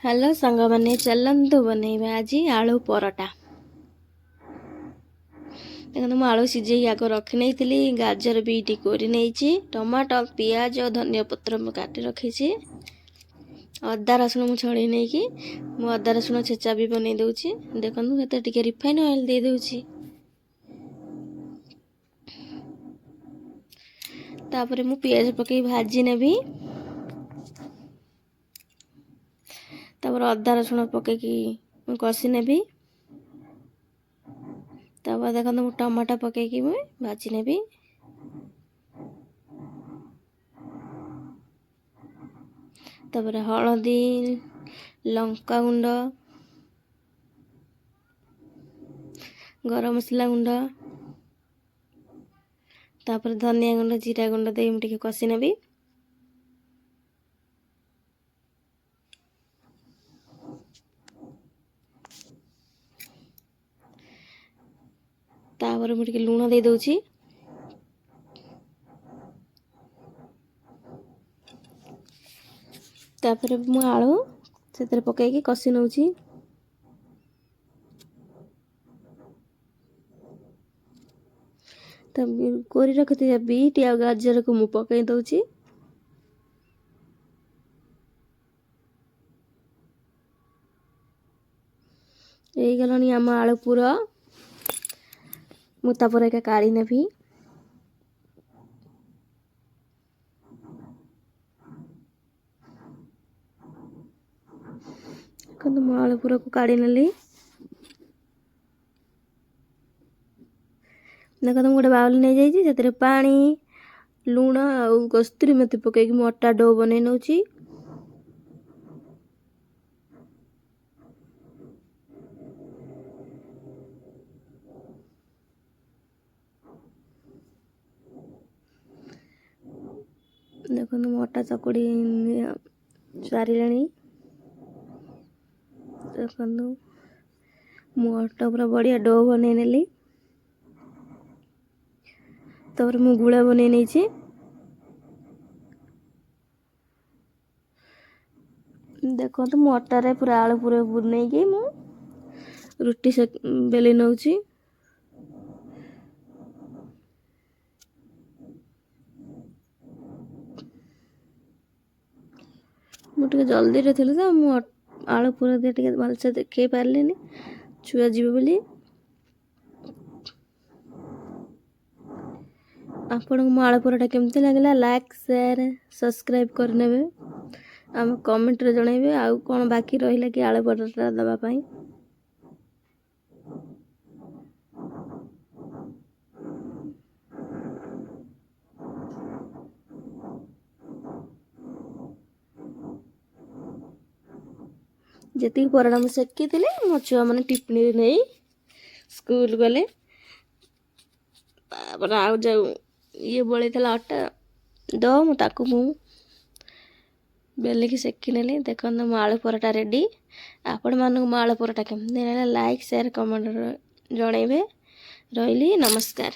Hello सांग मैंने चलतु बनइबा आज आलू पराठा। देखो मुझे आलू सीझे आग रखी नहीं गाजर बीट कोरी नहीं टमाटो पियाज और धनिया पत्र काटी रखी अदा रसुण मुझे छड़ी नहीं कि अदा रसुण छेचा भी बनई दूची। देखो टे रिफाइन ऑयल दे दूची। तापर मु पियाज पकई भाजी नेबी। तापर अदा रसुण पकईकी कषि नेबी। तापर देखो मु टमाटो पकईकी भाजी नेबी। तापर हलदी लंका गुंड गरम मसला गुंड तापर धनिया गुंड जीरा गुंड दे मुझे कषि नेबी। तापर मुझे लुण दे दूची। तापर मु आलू से पकईकी कषि नौची। तब कोरी रखी बीट या गाजर को मु पकई दौची। यही गलानी आम आलू पूरा मु तापर एका काढ़ी नेबी। मु आलू पूरा को काढ़ी नेली। देख तुम गोटे बाउल नहीं जाइए पानी लुण आउ कस्तूरी मेथी पकईकी मु अटा डो बन नौची। देखो मु अटा चकुड़ी सारे देखो मु अटा पूरा बढ़िया डो बन नेली। तापर मु गुड़ा बन नहीं देखो तो मु अटारे पूरा आलू पूरा बुनईकी मु रुटी से बेली नौची। मुझे जल्दी रे थी तो मु आलू पूरा दे टे भलसे देखई पार्लिनी छुआ जीव बोली। आपण को आलू पराठा केमती लगला लाइक शेयर सब्सक्राइब करने आम कमेंट रे जनइबे आउ कौन बाकी रहिला कि आलू पराठा दबा पाई। जी पराठा मुझे सेकी थी मो छुआ मैंने टिप्पणी नहीं स्कूल गले। आउ जाऊ ये बड़ी अटा दो मुझे मु बेलिकी सेकी नेली। देखो मो आलू पराठा रेडी। आपण मानक मो आलू पराठा केमती लाइक शेयर कमेंट जनइबे। रही नमस्कार।